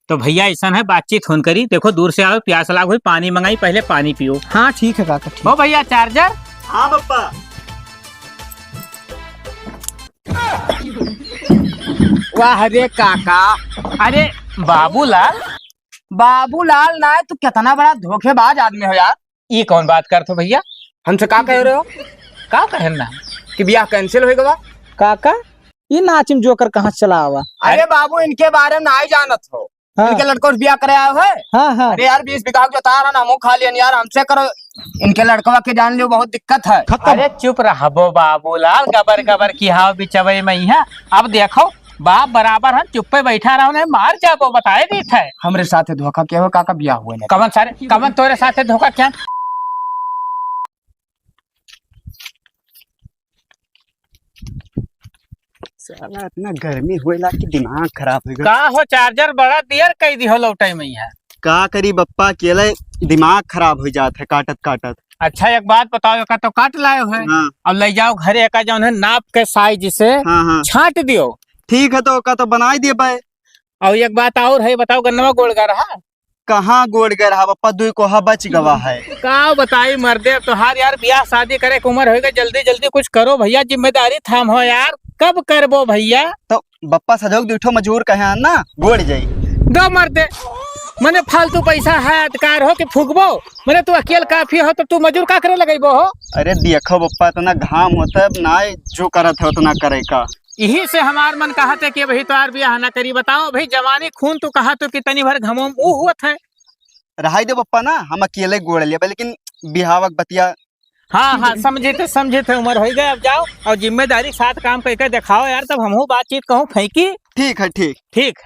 तो भैया ऐसा है बातचीत होन करी, देखो दूर से आओ, प्यास लाग हुई, पानी मंगाई, पहले पानी पियो। हाँ ठीक है काका ठीक। हो भैया चार्जर। हाँ पप्पा। वाह रे काका। अरे बाबूलाल। बाबूलाल ना है, तू कितना बड़ा धोखेबाज आदमी हो यार। ये कौन बात करते हो भैया? हमसे का कह रहे हो का कहना कि ब्याह कैंसिल हो गया? काका ये नाचिम जोकर कहाँ चला हुआ? अरे बाबू इनके बारे में ना ही जानत हो। हाँ। इनके लड़कों से ब्याह कराया है। हाँ हाँ। अरे यार 20 बीघा जो तार है ना, मुँह खा लिया यार, हमसे करो। इनके लड़कवा के जान लियो बहुत दिक्कत है। अरे चुप रहो बाबूलाल, गबर गबर की हाव बिचवे में है। अब देखो बाप बराबर हम चुप पे बैठा रहो, ने मार जाबो, बताए दी थे हमरे साथे धोखा क्या हो काका, ब्याह हुए नहीं। कमन सारे कमन तोरे साथे धोखा क्या? साला इतना गर्मी होएला कि दिमाग खराब हो गया। का हो चार्जर बड़ा देर कई दी हो लौटाई में है। का करी बप्पा, अकेले दिमाग खराब हो जाता है काटत काटत। अच्छा एक बात बताओ, का तो काट लाए हो, हाँ अब ले जाओ घरे, का जो है नाप के साइज से हाँ हाँ छांट दियो। ठीक है, तो का तो बना दिए भाई। और एक बात और है, बताओ गन्नवा गोड़ गा रहा कहाँ गोड़ गए रहा बप्पा, दुई को बच गवा है। का बताई मर्दे, तोहार यार ब्याह शादी करे के उम्र हो गई, जल्दी जल्दी कुछ करो भैया, जिम्मेदारी थाम हो यार, कब करबो भैया? तो बप्पा सजोग दूठो मजूर कहे ना, गोड़ जाई दो मर्दे, मने फालतू पैसा है अधिकार हो कि फूकबो, मने तू अकेले काफी हो तो तू मजूर का करे लगेबो हो? अरे देखो बप्पा, इतना घाम होता है ना, जो करत है उतना करे का। यही से हमार मन कहा थे कि भाई तोहार ब्याह ना करी। बताओ भाई जवानी खून तू कहा तो कितनी भर घमो मुँह हुआ है। रहाई दे बप्पा ना, हम अकेले गोड़ लिया, लेकिन बिहावक बतिया। हाँ हाँ समझे थे उम्र हो गए, अब जाओ और जिम्मेदारी साथ काम करके दिखाओ यार, तब हमहू बातचीत कहूँ फेंकी। ठीक है ठीक। ठीक।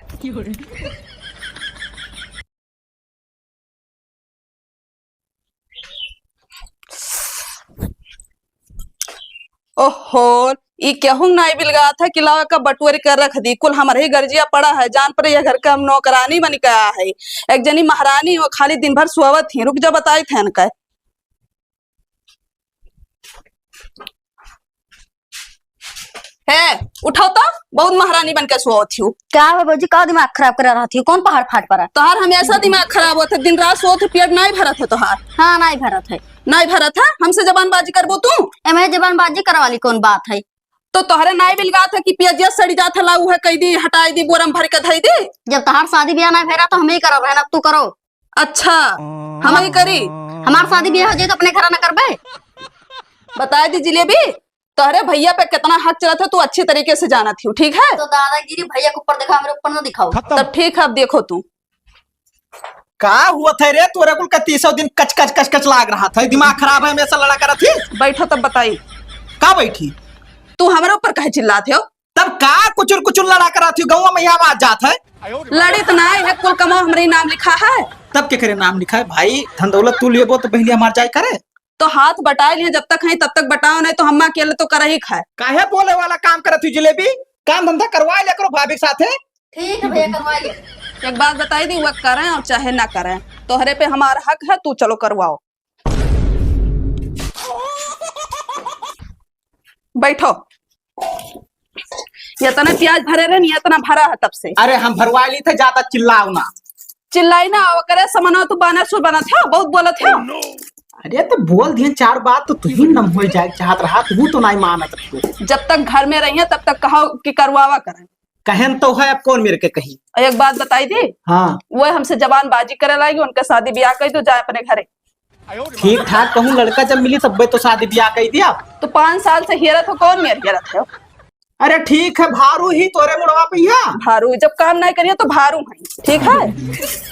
ओहो ई केहू नाई बिलगा था किला का बटुअरी कर रख दी, कुल हमारे ही गर्जिया पड़ा है, जान पर यह घर का हम नौकरानी बन के आया है। एक जनी महारानी वो खाली दिन भर सुवत थी, रुक जा बताई थे इनका। है उठाओ तो, बहुत महारानी बन के सुवत थी। क्या है बाबूजी, का दिमाग खराब कर रहा थी? कौन पहाड़ फाट पड़ा? तोहार हमेशा दिमाग खराब होता, दिन रात सोत पेट नहीं भरत है तोहार। हाँ नहीं भरत है। नहीं भरत है, हमसे जबानबाजी करबो तू? एमे जबानबाजी करवा वाली कौन बात है? तो तोहरे नाई बिलगा था कि पियजिया सड़ी जात है, लाऊ है कई दी हटाई दी, बोरम भर के धई दी। जब तहार शादी ब्याह नहीं भेरा तो हम ही करब, है ना तू करो। अच्छा हम ही करी? हमार शादी ब्याह हो जाए तो अपने घर न करबे? बताए दी जिलेबी, तोहरे भैया पे कितना हक चला था, तू अच्छी तरीके से जाना थी, ठीक है? तो दादागिरी भैया के ऊपर दिखा, मेरे ऊपर न दिखाओ। तब ठीक है, अब देखो तू का हुआ था रे, तोरे कुल का 30 दिन कच कच कच कच लाग रहा था, दिमाग खराब है, हमेशा लड़ा कर थी। बैठो तब बताई। का बैठी? तू हमारे ऊपर कहे चिल्लाते हो? तब का कुचुर कुचुर लड़ा कर थी, गाँव में यहाँ आवाज जात है। लड़ी तो नहीं है, कुल कमाओ हमारे नाम लिखा है। तब के करे नाम लिखा है भाई, धन दौलत तू लेबो तो पहले हमार जाय करे। तो हाथ बटाए लिए, जब तक है तब तक बटाओ, नहीं तो हम अकेले तो कर ही खाए। काहे बोले वाला काम करत हुई जिलेबी, काम धंधा करवा लिया करो भाभी के साथे। ठीक है भैया करवा लिया। एक बात बताई दी, वह करें और चाहे ना करें, तोहरे पे हमारा हक है, तू चलो करवाओ। बैठो। ये इतना प्याज भरे रहे नहीं, इतना भरा है तब से। अरे हम भरवा ली थे, ज्यादा चिल्लाओ ना। चिल्लाई ना करे, समनो तू बानर सुर बना था, बहुत बोला था। अरे तो बोल दिए 4 बात तो तुही नम हो जाए चाहत रहा, तू तो नहीं मानत तू। जब तक घर में रही है तब तक कहो कि करवावा करें। कहन तो है, अब कौन मेरे के कही। एक बात बताई थी, हाँ वो हमसे जबानबाजी करे लाएगी, उनका शादी ब्याह कही तो जाए अपने घरे। ठीक ठाक कहूँ, लड़का जब मिली तब तो शादी ब्याह कही दिया। तो 5 साल से हेरत हो, कौन मेरे हेरत है? अरे ठीक है, भारू ही तोरे मुड़वा पिया। भारू जब काम नहीं करिए तो भारू है, ठीक है?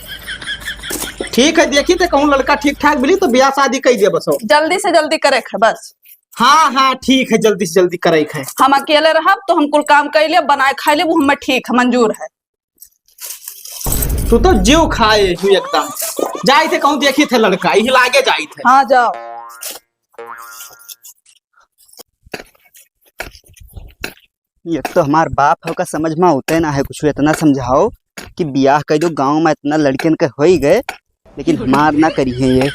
ठीक है, देखी थे कहूँ लड़का ठीक ठाक मिली तो ब्याह शादी कही दिया बस। जल्दी से जल्दी करे है बस। हाँ हाँ ठीक है, जल्दी से जल्दी करे है। हम अकेले रह तो हम कुल काम कर लिया, बनाए खा ले, वो हमें ठीक है, मंजूर है। तू तो जीव खाए हुई एकदम। जाए थे कहूँ, देखी थे लड़का यही लागे जाए थे। हाँ जाओ। ये तो हमार बाप हो का समझ में होते ना है, कुछ इतना समझाओ कि ब्याह कर दो, गांव में इतना लड़कियन के हो ही गए, लेकिन हमार ना करी है। ये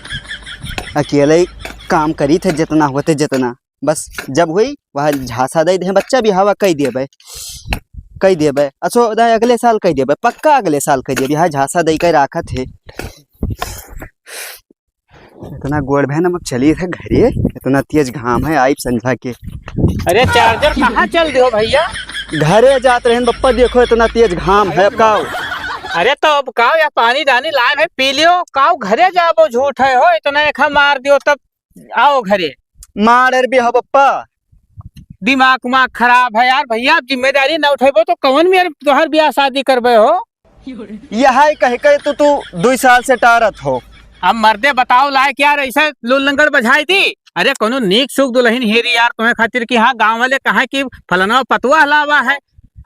अकेले काम करी थे जितना होते जितना, बस जब हुई वह झांसा दे दे, बच्चा भी हवा कह दिए भाई। कही देबे अच्छो अगले साल कही देबे पक्का अगले साल कही देबे यहाँ झांसा दई के राखत है। इतना गोड़ बहन हम चलिए थे घरे इतना तेज घाम है आई संझा के। अरे चार्जर कहाँ चल दियो भैया? घरे जात रहे बप्पा देखो इतना तेज घाम है काओ। अरे तो अब काओ या पानी दानी लाए है पी लियो काओ घरे जाबो झूठ है हो इतना एक मार दियो तब आओ घरे। मार भी हो बप्पा दिमाग उमाग खराब है यार भैया जिम्मेदारी न उठेबो तो कौन मेरे तोहर ब्याह शादी करबे हो? यह कह के तू 2 साल से टारत हो। अब मर्दे बताओ लाए क्या ऐसे लुल्लंगड़ बजाई दी? अरे कोनो नीक सुख दुल्हन हेरी यार तुम्हें खातिर की हाँ गांव वाले कहा कि फलाना पतुआ हलावा है।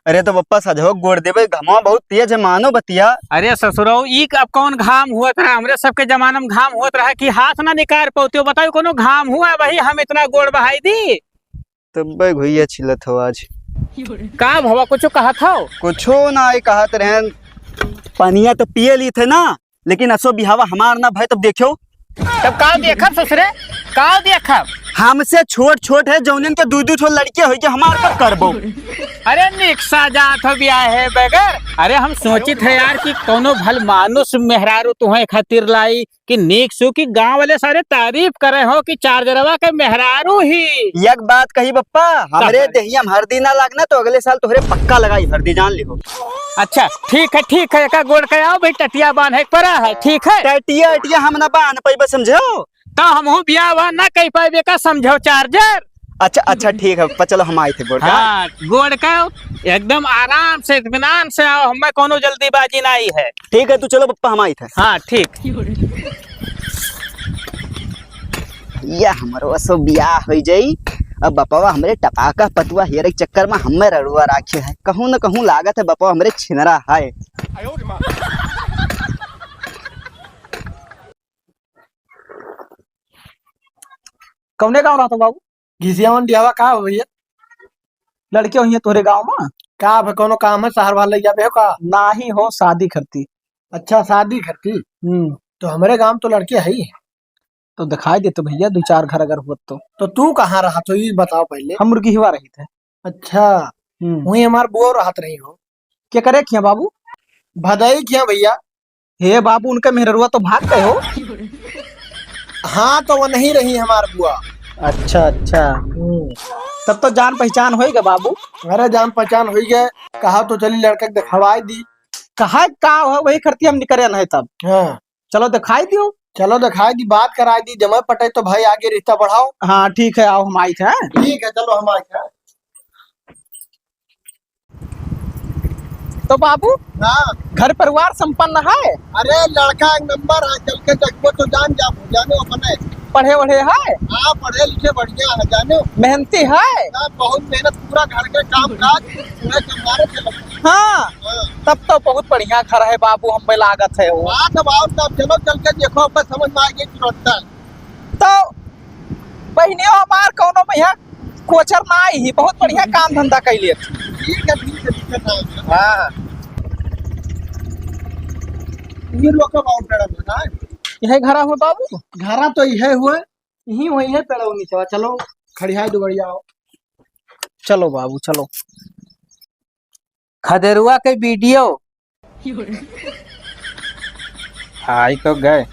अरे तो बप्पा सजो गोड़ देवे घमा बहुत तेज है मानो बतिया। अरे ससुरो ई अब कौन घाम हुआ था? हमरे सबके जमाना में घाम हुआ रहा कि हाथ ना निकाल पाते बताओ कोनो घाम हुआ वही हम इतना गोड़ बहाई दी। तब घुइया छिलत हो आज का भवा कुछ कहा था? कुछो ना आई कहत रहन पानिया तो पिए ली थे ना लेकिन असो बिहावा हमार ना भाई तब देखो तब का देखब ससुरे का देखब? हमसे छोट छोट है जौनन के 2-2 ठो लड़के होई के हमार पर करबो। अरे निक्सा जात हो ब्याह है बगैर। अरे हम सोचित है यार कि कोनो भल मानुस मेहरारू तुम्हें खातिर लाई कि नीक सु की गांव वाले सारे तारीफ करे हो कि चार्जरवा के मेहरारू ही। एक बात कही बप्पा हमरे देहिया में हल्दी ना लागना तो अगले साल तोहरे पक्का लगाई हल्दी जान लिहो। अच्छा ठीक है का गोड़ के आओ भाई टटिया बांध है परा है ठीक है। टटिया अटिया हम ना बांध पाइबे समझो तो हम ब्याह वा ना कह पाए का समझो चार्जर। अच्छा ठीक है चलो हम आए थे गोड़ का। हाँ गोड़ का एकदम आराम से इत्मीनान से आओ हमें कोनो जल्दीबाजी नहीं है। ठीक है तू चलो बप्पा हम आए थे। हाँ ठीक। या हमारो असो बियाह हो जाई अब बपवा हमरे टपाका पतुआ हेरे के चक्कर में हमें रड़ुआ राखे है कहूँ न कहूँ लागत है बपवा हमरे छिनरा है। कौने गाँव रहता बाबू? घिसिया डियावा का हो भैया? लड़के हुई तोरे गाँव में? का भे कोनो काम है शहर वाले जाबे हो का? ना ही हो शादी करती। अच्छा शादी करती तो हमारे गांव तो लड़के है ही। तो दिखाई देते भैया 2-4 घर अगर हुआ तो तू कहाँ रहा तो ये बताओ पहले। हम मुर्गी हुआ रही थे। अच्छा वही हमार बुआ रहत रही हो। क्या करे किया बाबू? भदाई किया भैया। हे बाबू उनका मेहरुआ तो भाग गए हो। हाँ तो वो नहीं रही हमार बुआ। अच्छा तब तो जान पहचान होएगा बाबू। अरे जान पहचान हुई गए कहा तो चली लड़का के दिखवाई दी। कहा का हो वही करती हम निकले नहीं तब। हाँ चलो दिखाई दियो। चलो दिखाई दी बात कराई दी जमा पटे तो भाई आगे रिश्ता बढ़ाओ। हाँ ठीक है आओ हम आई थे। ठीक है चलो हम आए थे। तो बाबू हाँ घर परिवार संपन्न है? अरे लड़का एक नंबर है चल के देखो तो जाने अपने पढ़े वढ़े है? हाँ पढ़े लिखे बढ़िया है जाने मेहनती है? बहुत मेहनत पूरा घर के काम काज पूरे कमारे से लगे। हाँ तब तो बहुत बढ़िया घर है बाबू हम पे लागत है वो। हाँ तब आओ तब चलो चल के देखो अब समझ में आएगी तुरंत। तो बहने हमार कौनो भैया कोचर ना आई ही बहुत बढ़िया काम धंधा कैलिए। ठीक है हाँ ये लोग का बहुत बड़ा है। यह घरा हो बाबू? घरा तो यह हुए यही वही है पेड़ों नीचे। चलो खड़ियाई दो बढ़िया आओ। चलो बाबू चलो। खदेरुआ के वीडियो आई तो गए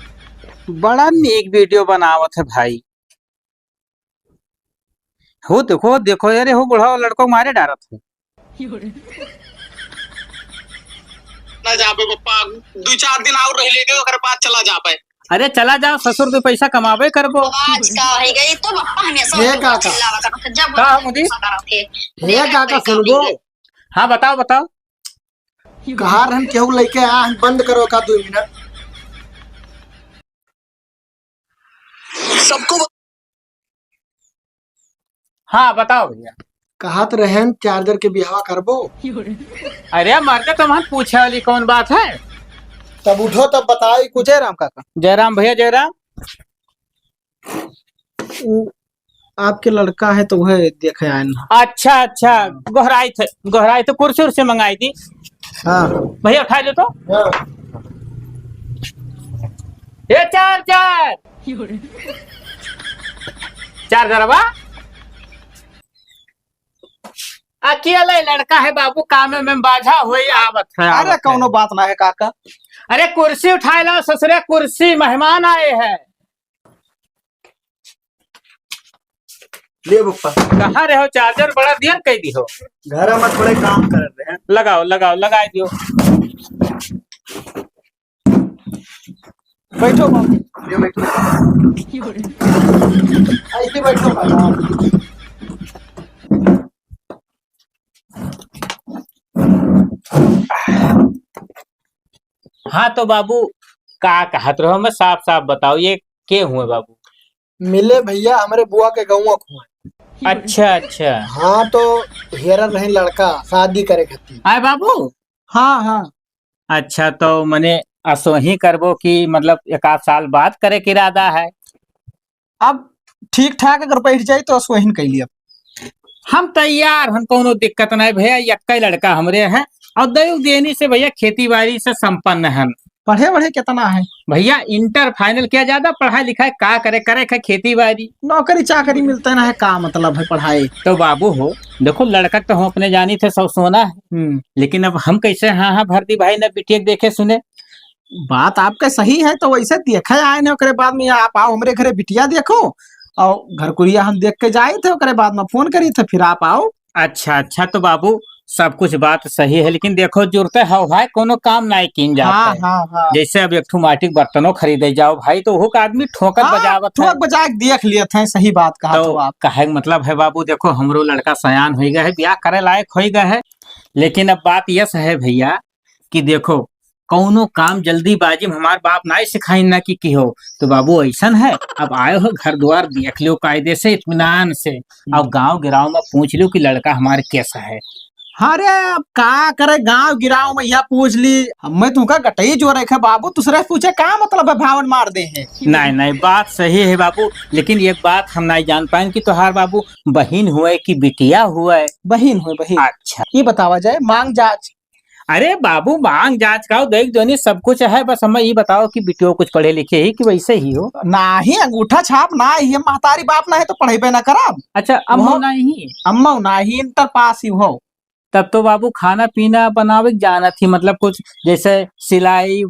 बड़ा नीक वीडियो बनावत है भाई। हो देखो यार हो बुढ़ा लड़को मारे डारत है। ना जाबे पप्पा 2-4 दिन और रह लेगे ओकर बाद चला जाबे। अरे चला जाओ ससुर दो पैसा कमाबे करबो। आज का है गई तो पप्पा हमेशा हे काका। चिल्लावा करते जब का मुदी? हे काका सुनबो। हाँ बताओ कहा हम केहू लेके आ हम बंद करो का 2 मिनट सबको। हाँ बताओ भैया। कहत रहन चार्जर के बिहावा करबो। अरे मर्दे तुम हम पूछे वाली कौन बात है? तब उठो तब बताओ कुछ। जयराम काका। जयराम भैया जयराम। आपके लड़का है तो वह देखे आए ना। अच्छा गोहराई थे कुर्सी उर्सी मंगाई थी। हाँ भैया उठा दो तो। हाँ। ये चार्जर बा अकेला लड़का है बाबू, काम में बाझा हुई आवत है। अरे कौनो बात ना है काका। अरे कुर्सी उठाए लो ससुरे, कुर्सी, मेहमान आए हैं। ले पप्पा, कहाँ रहे हो? चार्जर बड़ा देर कह दी हो। घर में थोड़े काम कर रहे हैं। लगाओ लगाओ लगा दियो। बैठो बाबू, ले बैठो। ऐसे बैठो भाई। हाँ तो बाबू का कहत रहो, मैं साफ साफ बताओ ये के हुए बाबू? मिले भैया हमारे बुआ के गौवा को। अच्छा अच्छा। हाँ तो हेरन रहे लड़का शादी करे खातिर। आए बाबू। हाँ हाँ। अच्छा तो मने असो ही करबो कि मतलब एक आध साल बाद करे के इरादा है? अब ठीक ठाक अगर बैठ जाए तो सोहिन कह लिया। हम तैयार, हम कोनो दिक्कत नहीं भैया, यक्का लड़का हमरे हैं और दैव देनी से भैया खेती बाड़ी से संपन्न है। पढ़े बढ़े कितना है भैया? इंटर फाइनल किया, ज्यादा पढ़ाई लिखाई का करे का खेती बाड़ी, नौकरी चाकरी मिलता ना है, का मतलब है पढ़ाई। तो बाबू हो देखो लड़का तो हम अपने जानी थे सब सोना है, लेकिन अब हम कैसे हाँ हाँ भर दी भाई न बिटिया देखे सुने। बात आपका सही है, तो वैसे देखे आए ने ओकरे बाद में आप आओ हमरे घरे बिटिया देखो और घर कुरिया हम देख के जाए थे, ओकरे बाद में फोन करी थे, फिर आप आओ। अच्छा अच्छा तो बाबू सब कुछ बात सही है, लेकिन देखो जरूरत है भाई, कोनो काम नहीं किन जाता हाँ है। हाँ हाँ। जैसे अब एक ठू माटी बर्तनों खरीदे जाओ भाई, तो वो आदमी ठोकर बजावत है। ठोक बजा के देख लिए थे, सही बात कहा तो आप। कहे मतलब है बाबू, देखो हमरो लड़का सयान हो गया है, ब्याह करे लायक हो गया है, लेकिन अब बात यह है भैया कि देखो कौनो काम जल्दीबाजी में हमार बाप ना सिखाई ना कि हो, तो बाबू ऐसा है अब आए हो घर द्वार देख लियो कायदे से इत्मीनान से, अब गांव गिराव में पूछ लियो कि लड़का हमारे कैसा है। अरे अब का करे, गांव गिराव में यह पूछ ली, मैं तुमका गटई जो रखे बाबू, दूसरे से पूछे का मतलब है, भावन मार दे हैं। नहीं नहीं बात सही है बाबू, लेकिन एक बात हम नहीं जान पाए कि तोहार बाबू बहन हुए कि बिटिया हुआ है? बहन हुए बहन। अच्छा ये बतावा जाए मांग जांच। अरे बाबू मांग जांच का देख दोनी सब कुछ है, बस हमें ये बताओ कि बिटियो कुछ पढ़े लिखे ही कि वैसे ही हो? ना ही अंगूठा छाप ना ही, महतारी बाप ना है तो पढ़ेबे ना करब। अच्छा अम्मा नहीं? अम्मा ना ही इंटर पास ही हो। तब तो बाबू खाना पीना बनावे जाना थी, मतलब कुछ जैसे सिलाई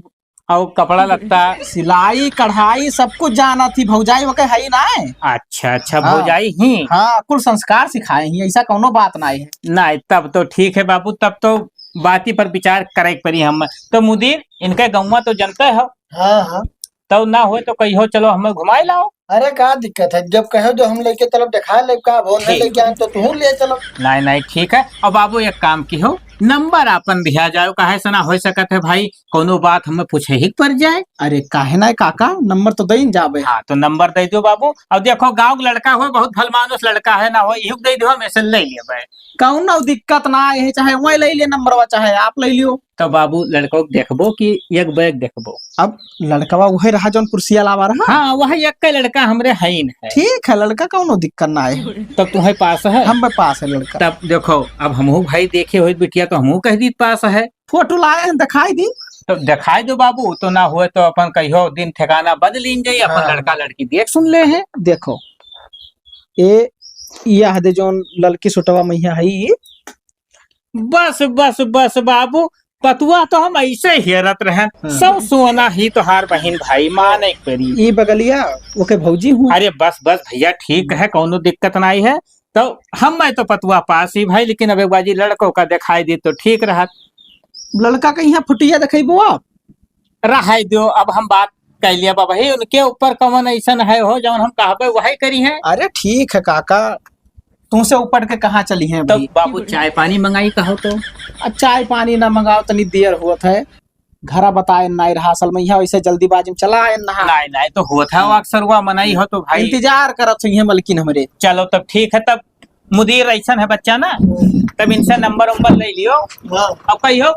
और कपड़ा लगता। सिलाई कढ़ाई सब कुछ जाना थी, भौजाई वके है ही ना है। अच्छा अच्छा हाँ। भौजाई ही? हाँ कुल संस्कार सिखाए ही, ऐसा कोनो बात ना है। नहीं तब तो ठीक है बाबू, तब तो बाती पर विचार करे पड़ी हम। तो मुदीर इनके गौवा तो जनते हो? हाँ हाँ। तो ना हो तो कहियो चलो हमें घुमाए लाओ। अरे का दिक्कत है, जब कहो जो हम लेके चलो दिखा ले, का वो नहीं लेके आए तो तू ले चलो। नहीं नहीं ठीक है। और बाबू एक काम की हो, नंबर अपन दिया जाओ, काहे से ना हो सकत है भाई, कोनो बात हमें पूछे ही पड़ जाए। अरे काहे ना काका, नंबर तो दे जाबे। हाँ तो नंबर दे दो बाबू। अब देखो गाँव लड़का हो, बहुत भलमानुस लड़का है ना हो, यही दे दो, मैसेज ले लिया कौन ना दिक्कत ना है, चाहे वही ले ले नंबर, चाहे आप ले लियो। तो बाबू लड़को देखबो कि एक बैग देखबो? अब लड़कवा वही रहा जौन कुर्सिया लावा रहा। हाँ वही एक का लड़का हमरे हईन है। ठीक है, लड़का कौनो दिक्कत ना है। तब तुम्हारे पास है? हम पास है लड़का। तब देखो अब हमहू भाई देखे हुए बिटिया तो हमहू कह दी पास है। फोटो लाए हैं, दिखाई दी तो दिखाई दो बाबू, तो ना हुए तो अपन कहियो दिन ठिकाना बदल जाये, अपन हाँ। लड़का लड़की देख सुन ले हैं। देखो ये यह दे जौन लड़की सुटवा मैया है। बस बस बस बाबू, पतुआ तो हम ऐसे हेरत रहे, सब सोना ही तो हार बहन भाई माने करी। ये बगलिया ओके भौजी हूँ। अरे बस बस भैया ठीक है, कोनो दिक्कत नहीं है। तो हम मैं तो पतुआ पास ही भाई, लेकिन अब एक बाजी लड़कों का दिखाई दी तो ठीक रहा। लड़का का यहाँ फुटिया दिखेबो आप रहा दो, अब हम बात कह लिया भाई, उनके ऊपर कौन ऐसा है हो जब हम कहबे वही करी है। अरे ठीक है काका, तुमसे ऊपर के कहाँ चली हैं तो अभी? बाबू चाय पानी मंगाई कहो तो? चाय पानी ना मंगाओ, तनी देर हुआ है, घरा बताए नहीं रहा असल में, यहाँ वैसे जल्दीबाजी में चला आए नहा। नहीं नहीं तो हुआ था अक्सर हुआ मनाई हो तो भाई इंतजार करत हैं मलकिन हमरे। चलो तब ठीक है। तब मुदीर ऐसा है बच्चा ना, तब इनसे नंबर उम्बर ले लियो। अब कहियो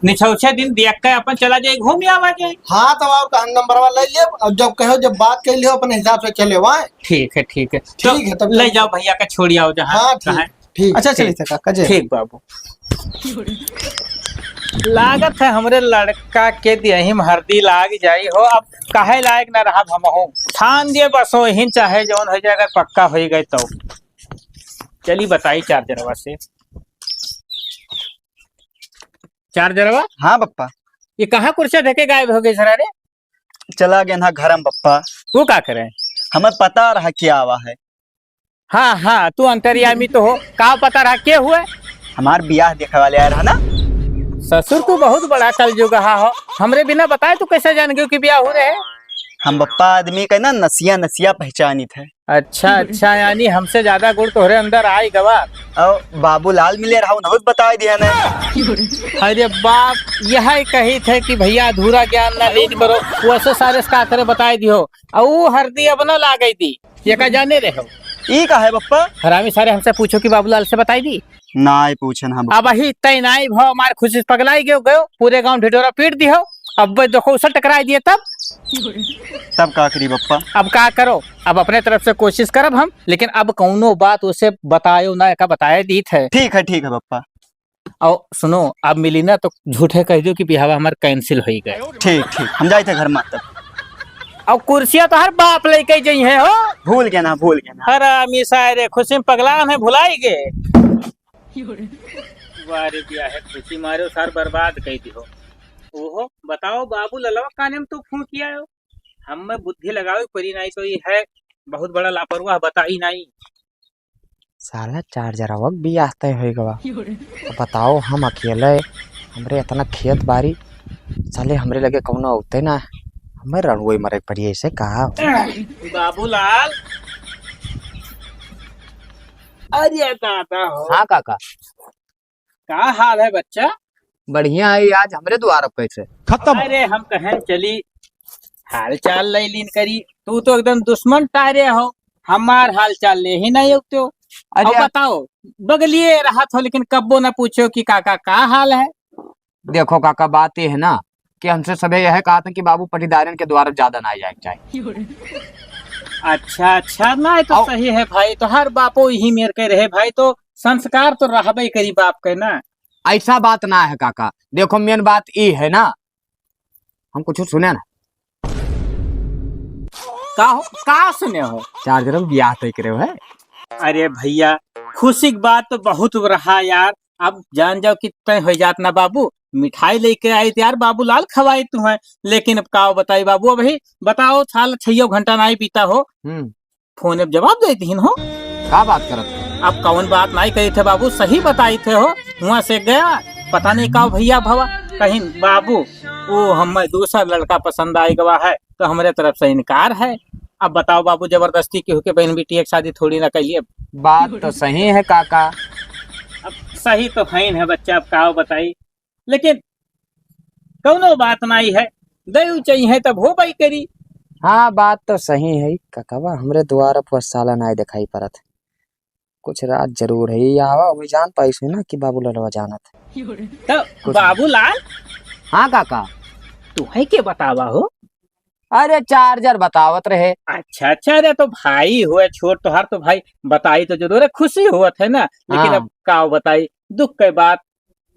निछौछे दिन देख के अपन चला जाए, घूम आवा जाए। हाँ तो आप कहा नंबर वाला ले लियो, और जब कहो जब बात कर लियो अपने हिसाब से चले वहाँ। ठीक है ठीक है ठीक है, तब ले जाओ भैया का छोड़ी आओ जहाँ। हाँ ठीक ठीक। अच्छा चलिए काका जी। ठीक बाबू। लागत है हमरे लड़का के यही हरदी लाग जाई हो, अब काहे लायक न रहा हम हो, ठान दिए बस हो ही चाहे जौन हो जाए, अगर पक्का हो गए तो चली बताई चार्जरवा से। चार्जरवा हाँ बप्पा, ये कहाँ कुर्सिया ढके गायब हो गई सर? चला गया ना घर में बप्पा। वो का करे? हमें पता रहा क्या आवा है। हाँ हाँ, तू अंतर्यामी तो हो, का पता रहा के हुए? हमार ब्याह देखे वाले आए रहा ना। ससुर तू बहुत बड़ा कलजुगहा हो, हमरे बिना बताए तू कैसे जान गयो कि ब्याह हो रहे? हम बप्पा आदमी का ना नसिया नसिया पहचानी थे। अच्छा, यानी हमसे ज्यादा गुण तोहरे अंदर आई गवा। और बाबूलाल मिले रहा बहुत बता दिया ने। अरे बाप, यह कही थे कि भैया अधूरा ज्ञान ना लीन करो, वैसे सारे का करे बताए दियो। और हरदी अब न ला गई थी, ये का जाने रहे हो? ई का है बप्पा? हरामी सारे हमसे पूछो कि बाबूलाल से बताई दी। ना पूछन हम। अब ही तय नाई भाव हमारे खुशी से पगलाई गयो, पूरे गांव ढिढोरा पीट दियो। अब देखो उसे टकराई दिए तब का करी बप्पा? अब का करो, अब अपने तरफ से कोशिश करब हम, लेकिन अब कौनो बात उसे बतायो ना, का बताए दी थे। ठीक है बप्पा। और सुनो, अब मिली ना तो झूठे कह दो कि बिहावा हमारे कैंसिल हो गए। ठीक हम जाए थे घर में तब। और कुर्सियां तो हर बाप लेके जाइ है हो। भूल गया ना। हरामी सारे खुशी में पगलान है, भुलाई गए। वारे बिया है, खुशी मारो सार बर्बाद कह दियो। ओहो बताओ बाबू ललवा काने में तू फोन किया हो? हम में बुद्धि लगाओ परी नहीं तो ये है बहुत बड़ा लापरवाह बताई नहीं। साला चार्जरवा भी आता है गवा। तो बताओ हम अकेले, हमरे इतना खेत बारी, साले हमरे लगे कौन होते ना, हमें रणवई मरे पड़ी ऐसे कहा। बाबूलाल, अरे दादा हो। हाँ काका, का हाल है बच्चा? बढ़िया है। आज हमरे द्वार पे से खत्म। अरे हम कहें चली हाल चाल ले लीन करी, तू तो एकदम दुश्मन टारे हो, हमार हाल चाल ले ही नहीं हो। अब बताओ, बगलिए रहा था लेकिन कब्बो न पूछो कि काका का हाल है। देखो काका, बात ये है ना कि हमसे सभी यह कहा था कि बाबू पटीदारन के द्वारा ज्यादा ना जाए चाहिए। अच्छा ना, तो सही है भाई, तो हर बापो यही मेर के रहे भाई, तो संस्कार तो रहबे करी बाप के ना। ऐसा बात ना है काका, देखो मेन बात ये है ना, हम कुछ सुने ना। का सुने हो? चार्जर ब्याह तय करे हो है। अरे भैया, खुशी की बात तो बहुत रहा यार। अब जान जाओ कि तय हो जात ना बाबू, मिठाई लेके आई थी यार, बाबूलाल खवाई तुम्हें। लेकिन अब का बताई बाबू, अभी बताओ साल 6 घंटा नहीं बीता हो, फोन अब जवाब देती हो। क्या बात करत? अब कौन बात नहीं कही थे बाबू, सही बताई थे हो। वहाँ से गया, पता नहीं का भैया भवा कहीं बाबू वो हमें दूसरा लड़का पसंद आई गवा है, तो हमारे तरफ से इनकार है। अब बताओ बाबू, जबरदस्ती की होके बहन बेटी एक शादी थोड़ी ना कहिए। बात तो सही है काका। अब सही तो है बच्चा, अब का बताई, लेकिन कौनो बात नहीं है, दयु चाहिए तब हो भाई करी। हाँ बात तो सही है काका, हमरे द्वार पर साला ना दिखाई पड़त, कुछ रात जरूर है आवा, वो जान पाई से ना कि बाबू लड़वा जानत। तो बाबूलाल, हाँ काका, तू है के बतावा हो? अरे चार्जर बतावत रहे। अच्छा, अरे तो भाई हुए छोट तो हर, तो भाई बताई तो जरूर है, खुशी हुआ है ना, लेकिन हाँ। अब का बताई, दुख की बात,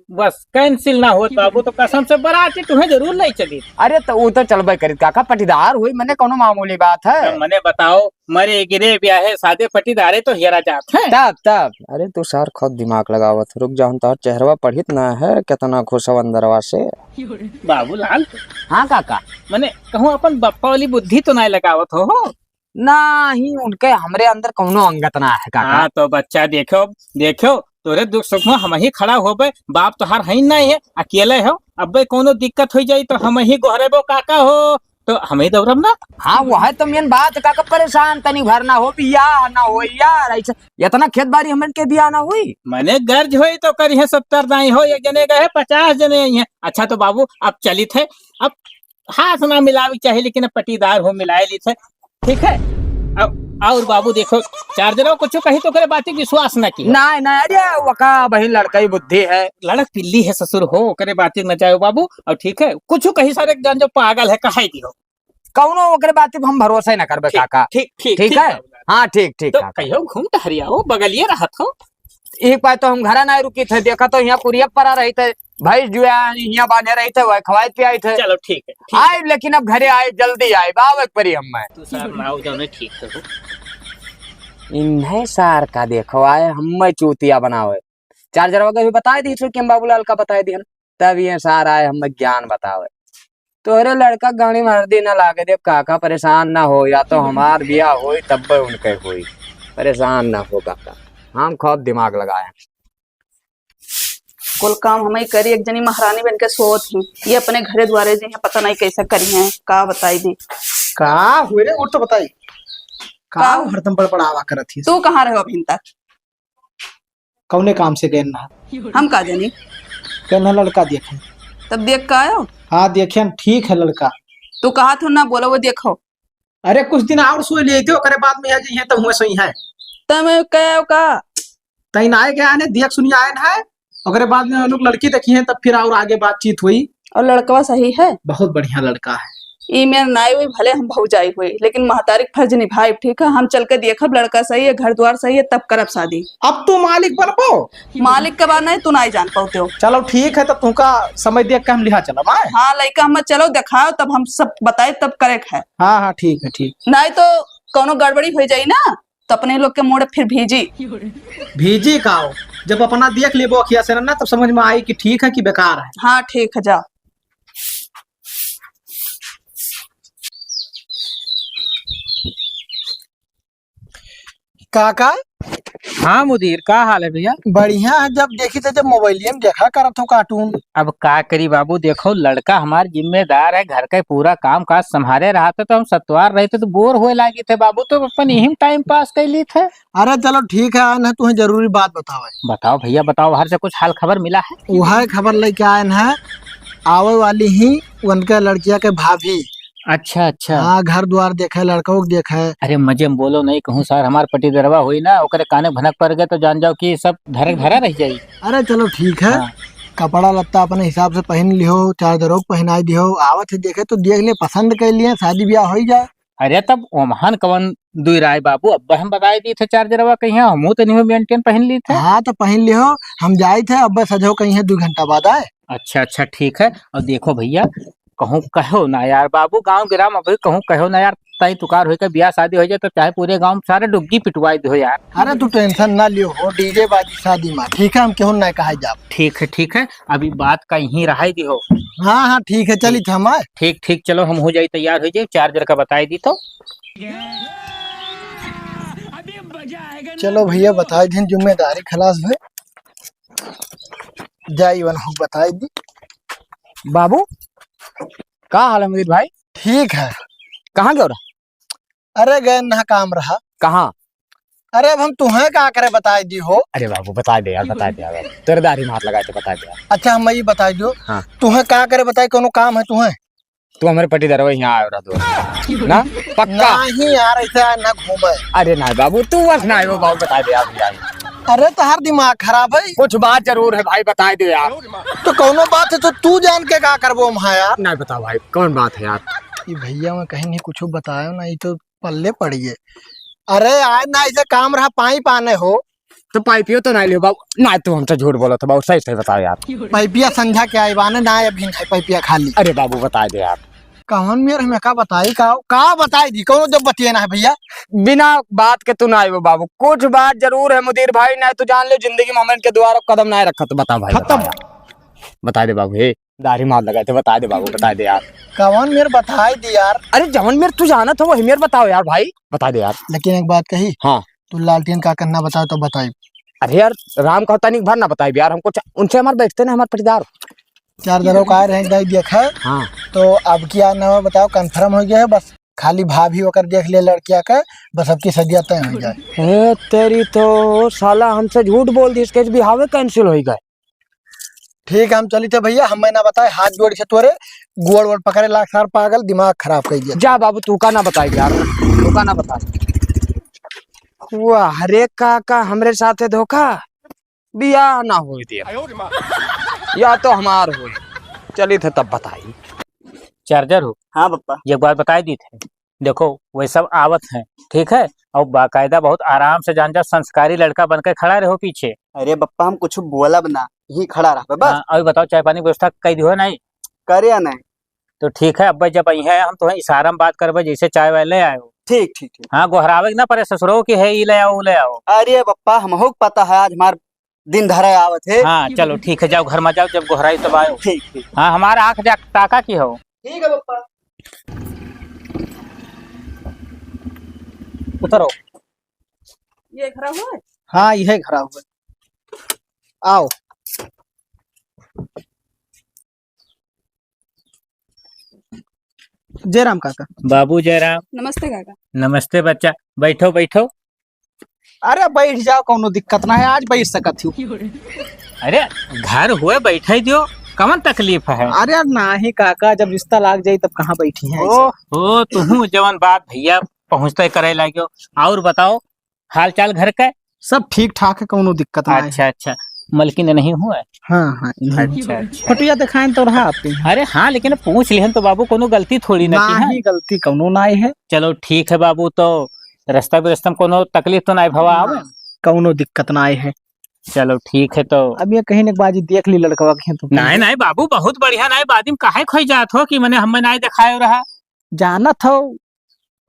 बस कैंसिल ना हो बाबू, तो कसम से बराती तुम्हें जरूर नहीं चली। अरे तो वो तो चलबे करी काका, पटीदार हुई मैंने कोनो मामूली बात है। तो मने बताओ, मरे गिरे ब्याह है, सादे पटीदारे तो हेरा जात है। तब अरे तू सार खुद दिमाग लगावत, रुक जाऊं तो चेहरवा पढ़ित ना है, कितना खुश हो अंदरवा से। बाबूलाल, हाँ काका, मने कहूँ अपन बप्पा वाली बुद्धि तो नहीं लगावत हो। ना ही उनके हमरे अंदर कोनो अंगत ना है काका। हाँ तो बच्चा देखो तोरे दुख सुख में हम ही खड़ा होबे, बाप तो हर है नहीं है, अकेले हो। अब कोनो दिक्कत हो जाई तो हम ही गोहरेबो काका हो, तो हम ही दौड़ब ना। हाँ वो है तो मेन बात काका, परेशान तनी भर ना हो, बियाह ना हो यार, ऐसा इतना खेत बाड़ी हमन के बियाह ना हुई। मने गर्ज हुई तो करी है 70 नहीं हो, एक जने गए 50 जने आई है। अच्छा तो बाबू अब चली थे, अब हाथ ना मिलावी चाहिए, लेकिन पटीदार हो मिलाए ली थे, ठीक है। अब और बाबू देखो, चार्जर कुछ कही तो करे बात विश्वास न की। ना अरे वका बहन लड़का ही बुद्धि है, लड़क पिल्ली है ससुर हो, करे बात न चाहे बाबू। और ठीक है, कुछ कही सारे जान जो पागल है कहे दी हो, कौनो ओकरे बात पे हम भरोसा ही ना करबे काका। ठीक है। हाँ ठीक तो कहियो घूम टहरियाओ, बगलिए रहत हो। एक बार तो हम घरा नहीं रुकी थे, देखा तो यहाँ पुरिया परा रही थे, भाई जो यहाँ बांधे रही थे, वह खवाए पियाई थे। चलो ठीक है, आए लेकिन अब घरे आए, जल्दी आए बाबा परी हम मैं। तू सर नाव जाने ठीक है। इन्हें सार का देखो आए हम चूतिया बनावे। चार्जर वगैरह भी बताए दी कि हम बाबूलाल का बताए दिया। तब ये सारा है हमें ज्ञान बतावे। तोहरे लड़का गाड़ी मार दी ना लागे दे काका, परेशान ना हो, या तो हमार बिया होई तब उनके होई, परेशान ना हो काका, हम खूब दिमाग लगाए। कुल काम हमें करी, एक जनी महारानी बन के सोत ही, ये अपने घरे द्वारे जी हैं, पता नहीं कैसे करी हैं, का बताई दी। का हुए रे और तो बताई का हरदम बड़बड़ावा करत थी। तू कहाँ रहो अभी तक? कौने काम से गए ना हम का जानी। कहना लड़का देखे। तब देख का आयो। हाँ देखे ठीक है लड़का। तू कहा था ना बोलो वो देखो। अरे कुछ दिन और सोई लिए थे ओकरे बाद में आज है तो हुए सही है। तब कहो का तई ना आए गया ने देख सुनी आए है ओकरे बाद में हम लोग लड़की देखी है तब फिर और आगे बातचीत हुई। और लड़का सही है, बहुत बढ़िया लड़का है। ई मेर नाई हुई भले हम भौजाई हुई, लेकिन महतारी फर्ज निभाई, ठीक है। हम चल के देखब लड़का सही है, घर द्वार सही है, तब करब शादी। अब तू मालिक बन पाओ। मालिक के बाद नहीं तू नहीं जान पाते हो। चलो ठीक है तब तुमका समय देख के हम लिहा चला माए। हाँ लड़का हम चलो दिखाओ तब हम सब बताए तब करे है। हाँ हाँ ठीक है ठीक। नहीं तो कोनो गड़बड़ी हो जाई ना तो अपने लोग के मोड़े फिर भीजी भीजी का हो। जब अपना देख लेबो अखिया से ना तब समझ में आई कि ठीक है कि बेकार है। हाँ ठीक है जा। काका हाँ मुदीर, का हाल है भैया? बढ़िया है। जब देखी थे जब मोबाइल में देखा करत हो कार्टून। अब का करी बाबू, देखो लड़का हमार जिम्मेदार है, घर का पूरा काम काज संभाले रहा था, तो हम सत्वार रहे थे तो बोर होए लागे थे बाबू, तो अपन यही टाइम पास कर ली थे। अरे चलो ठीक है आन है तुम्हें जरूरी बात बताओ। बताओ भैया बताओ, हर से कुछ हाल खबर मिला है? वह खबर लेके आए है आवे वाली ही उनके लड़किया के भाभी। अच्छा अच्छा। हाँ घर द्वार देखे लड़का को देखे। अरे मजे में बोलो नहीं कहूँ सर, हमार पटीदरवा हुई ना ओकरे काने भनक पड़ गए तो जान जाओ कि सब धरक धरा रह जाई। अरे चलो ठीक है। हाँ। कपड़ा लत्ता अपने हिसाब से पहन लियो, चार दरोग पहनाई दियो, आवत है देखे तो देख ले, पसंद कर लिए, शादी ब्याह हो जाए। अरे तब ओमहन कवन दुई राय बाबू, अब हम बताए दी थे चार जरवा कहीं हम तो नहीं मेंटेन पहन ली थे। हाँ तो पहन लियो, हम जाए थे अब सजो कहीं है 2 घंटा बाद आए। अच्छा अच्छा ठीक है। और देखो भैया कहूँ कहो ना यार बाबू, गांव गिराम अभी कहूँ कहो ना यार, तई तुकार होकर ब्याह शादी हो जाए तो चाहे पूरे गांव में सारे डुग्गी पिटवाई दो यार। अरे तू टेंशन ना लियो, हो डीजे बाजी शादी में ठीक है, हम क्यों ना कहा जा। ठीक है अभी बात कहीं रहा दी हो। हाँ हाँ ठीक है चली हम आए। ठीक ठीक चलो हम हो जाए तैयार हो जाए, चार्जर का बताई दी तो। चलो भैया बताए दिन जिम्मेदारी खलास भाई जाई वन हो बताई दी। बाबू का हाल है मुदीर भाई? ठीक है। कहाँ गए रहा? अरे गए ना काम रहा। कहाँ? अरे अब हम तुम्हें क्या करे बताई दी हो। अरे बाबू बता दे यार, बता दे यार, तेरे दाढ़ी में हाथ लगाए तो बता दे यार। अच्छा हम ये बताई दो। हाँ। तुम्हें क्या करे बताई, कोनो काम है तुम्हें? तू हमारे पटीदार यहाँ आयो रहा तो ना पक्का? नहीं यार ऐसा ना घूमे। अरे नहीं बाबू तू बस ना आयो बाबू, बता दे यार भैया। अरे तुम्हार दिमाग खराब है। कुछ बात जरूर है भाई, बता दे यार। तो कोनो बात है तो तू जान के क्या करबो हम यार। नहीं बता भाई कौन बात है यार। ये भैया मैं कहीं नहीं कुछ बताया ना, ये तो पल्ले पड़ी है। अरे आज ना ऐसे काम रहा पाइप आने हो तो पाइपियो तो नहीं लियो बाबू। ना तू हमसे झूठ बोलो तो बाबू, सही सही बताओ यार। पाइपिया संझा के आईबाने ना अभी पाइपिया खाली। अरे बाबू बता दे यार। कौन मेरे हमें का बताई का बताई दी, कौन जब बतिए ना है भैया। बिना बात के तू ना आयो बाबू, कुछ बात जरूर है मुदीर भाई, ना तू जान ले जिंदगी में हमन के द्वारा कदम ना रखा तो बता भाई। खत्म। बता दे बाबू, हे दाढ़ी मार लगाए थे, बता दे बाबू, बता दे यार। कौन मेरे बताई दी यार। अरे जवन मेरे तू जाना था वही मेरे बताओ यार भाई, बता दे यार। लेकिन एक बात कही। हाँ। तू लालटेन का करना बताओ तो बताई। अरे यार राम का तनिक भर ना बताई यार हमको, उनसे हमारे बैठते ना हमारे पटीदार। चार दरों का रहे देखा। हाँ। तो अब क्या ना बताओ, कंफर्म हो गया है, बस खाली भाभी होकर देख ले लड़किया का, बस सबकी सदिया तय हो जाए। तेरी तो साला हमसे झूठ बोल दी, इसके बिहावे कैंसिल हो गए। ठीक है हम चली थे भैया, हमें ना बताए, हाथ जोड़ के तोरे गोड़ वोड़ पकड़े लाख सार पागल, दिमाग खराब कर दिया। जा बाबू तू का ना बताई यार, तू का ना बता। वाह हरे काका हमरे साथे धोखा, बियाह ना हो दिया या तो हमार हो चली थे तब बताई। चार्जर हो? हाँ पप्पा। ये बात बताई दी थे। देखो वे सब आवत हैं ठीक है, और बाकायदा बहुत आराम से जान जा, संस्कारी लड़का बनकर खड़ा रहो पीछे। अरे पप्पा हम कुछ बोला बना, यही खड़ा रहा बस। अभी बताओ चाय पानी की व्यवस्था कई हो नहीं? करे या नहीं? तो ठीक है, अब जब आई है हम तुम्हें इशारा में बात करबे, जैसे चाय वाय ले आयो। ठीक ठीक ठीक। हाँ गोहरावे ना परे ससुरो की है, ई ले आओ ले आओ। अरे पप्पा हम हो पता है आज हमार दिन धरे आवत है। हाँ चलो ठीक है, जाओ घर में जाओ, जब गोहराई तब आओ। ठीक ठीक हाँ हमारा आँख जा ताका की हो। ठीक है पप्पा। उतरो। ये खरा हुआ है? हाँ यह खड़ा हुआ है। आओ। जयराम काका। बाबू जयराम। नमस्ते काका। नमस्ते बच्चा, बैठो बैठो। अरे बैठ जाओ, कोनो दिक्कत ना है, आज बैठ सकत हूँ। अरे घर हुए बैठे दियो, कौन तकलीफ है। अरे नहीं काका, जब रिश्ता लाग जाई तब कहाँ बैठी है। ओ तुहू जवन बात भैया पहुँचते करे लागियो। और बताओ हाल चाल घर का। सब ठीक ठाक है, कोनो दिक्कत ना है। अच्छा अच्छा, मलकिन नहीं हुआ। हाँ हाँ अच्छा अच्छा। फटिया दिखाएं तो रहा आपके। अरे हाँ लेकिन पूछ लिहन तो बाबू, कोनो गलती थोड़ी ना की है। नहीं गलती कोनो ना है। चलो ठीक है बाबू, तो रास्ता बिरस्ता में कोनो तकलीफ तो नहीं भवा आवे। कोनो दिक्कत ना है। चलो ठीक है तो। अब ये कहीं न बाजी देख ली लड़कवा के तो नहीं नहीं बाबू, बहुत बढ़िया। नहीं बादी में काहे खोई जात हो कि मैंने हमें नहीं दिखायो रहा। जानत हो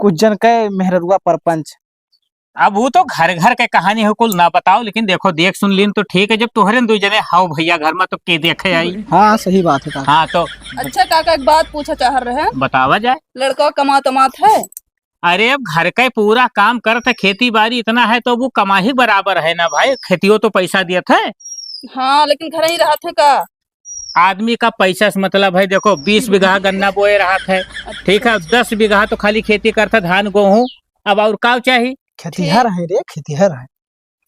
कुछ जन के मेहरुआ परपंच। अब वो तो घर घर के कहानी हो, कुल ना बताओ, लेकिन देखो देख सुन लीन तो ठीक है। जब तुहरे दो जने हाउ भैया घर में तो के देखे आई। हाँ सही बात है काका। हाँ तो अच्छा काका एक बात पूछा चाह रहे हैं, बतावा जाए। लड़का कमात अमात है? अरे अब घर का पूरा काम करते, खेती बाड़ी इतना है तो वो कमा ही बराबर है ना भाई। खेतियों तो पैसा दिया था। हाँ लेकिन घर ही रहा थे का? आदमी का पैसा से मतलब है, देखो 20 बीघा गन्ना बोए रहा था, ठीक है। 10 बीघा तो खाली खेती करता, धान गेहूं। अब और का चाहिए। खेतीहर है रे, खेतीहर है।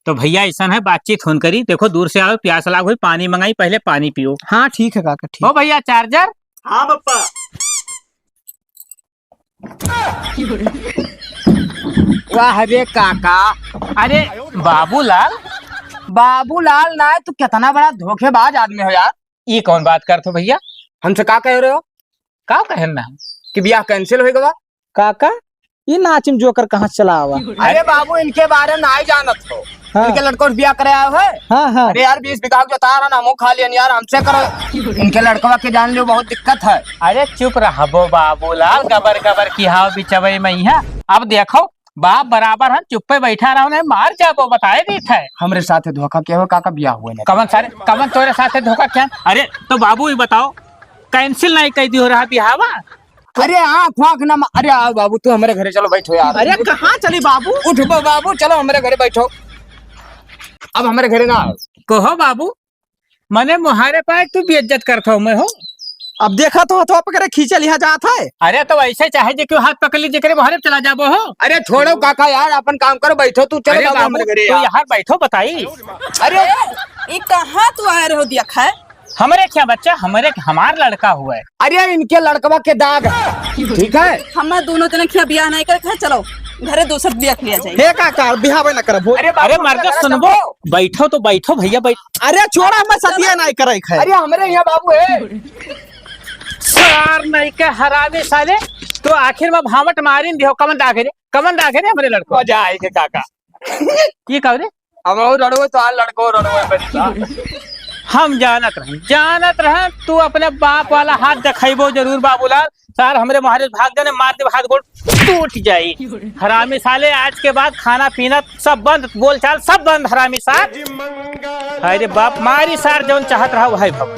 तो भैया ऐसा है, बातचीत फोन करी। देखो दूर से आओ, प्यास लाग हुई, पानी मंगाई, पहले पानी पियो। हाँ ठीक है काका, ठीक। ओ भैया चार्जर। हाँ पप्पा। वाह रे काका। अरे बाबूलाल। बाबूलाल ना है, तू कितना बड़ा धोखेबाज आदमी हो यार। ये कौन बात करते हो भैया। हमसे का कह रहे हो का कहना है कि ब्याह कैंसिल हो गया? काका ये नाचिम जोकर कहाँ चला हुआ। अरे बाबू इनके बारे में नहीं जानत हो। हाँ। इनके लड़कों से ब्याह करे आए हो है? हाँ हाँ। अरे यार 20 बीघा बता रहा ना, हम खा लिया यार, हमसे करो। इनके लड़कवा के जान लो बहुत दिक्कत है। अरे चुप रहो बाबूलाल, गबर गबर की हाव बिचवई में है। अब देखो बाप बराबर हम चुप्पे बैठा रहो, ने मार जाबो बताए दी थे। हमरे साथ धोखा क्या हो काका, ब्याह हुए ना। कमन तोरे साथे धोखा क्या। अरे तो बाबू ये बताओ कैंसिल नहीं कह दी हो रहा बिहावा। अरे आँख वाँख ना अरे आओ बाबू, तू हमारे घरे चलो, बैठो यार। अरे कहाँ चली बाबू। उठ बाबू, चलो हमारे घरे बैठो। अब हमारे घरे ना आओ। कहो बाबू, मने मुहारे पाए तू भी इज्जत करता हूँ मैं हो। अब देखा तो हथवा पकड़े खींचे लिया जात है। अरे तो ऐसे चाहे जे क्यों हाथ पकड़ लीजिए करे मुहारे चला जाबो हो। अरे छोड़ो काका यार, अपन काम करो, बैठो तू। चलो अरे बाबू बाबू हमारे घरे तू यार। यहाँ बैठो, बताई अरे ये कहाँ तू आए रहो दिया खाए? हमारे क्या बच्चा, हमार लड़का हुआ है। अरे इनके लड़कवा के दाग है, ठीक है। हमें दोनों जना खिया ब्याह नहीं करे, चलो घरे दूसर ब्याह लिया जाए। हे काका बिहावे न करबो। अरे मर्द सुनबो, बैठो तो बैठो भैया बैठ। अरे छोड़ा मैं सदिया नहीं करे है। अरे हमारे यहाँ बाबू है। सार नहीं के हरावे साले, तो आखिर में भावट मारिन दियो। कमन डाके रे हमारे लड़को। मजा आएगा काका। ये कह रे हम लड़ो तो आ लड़को रड़ो। हम जानत रहे तू अपने बाप वाला हाथ दिखाइबो जरूर बाबूलाल। सार हमरे महारे भाग जाने, मार दे हाथ गोड़ टूट जाई। हरामी साले, आज के बाद खाना पीना सब बंद, बोलचाल सब बंद। हरामी सार, अरे बाप मारी सार जौन चाहत रहा वही भव।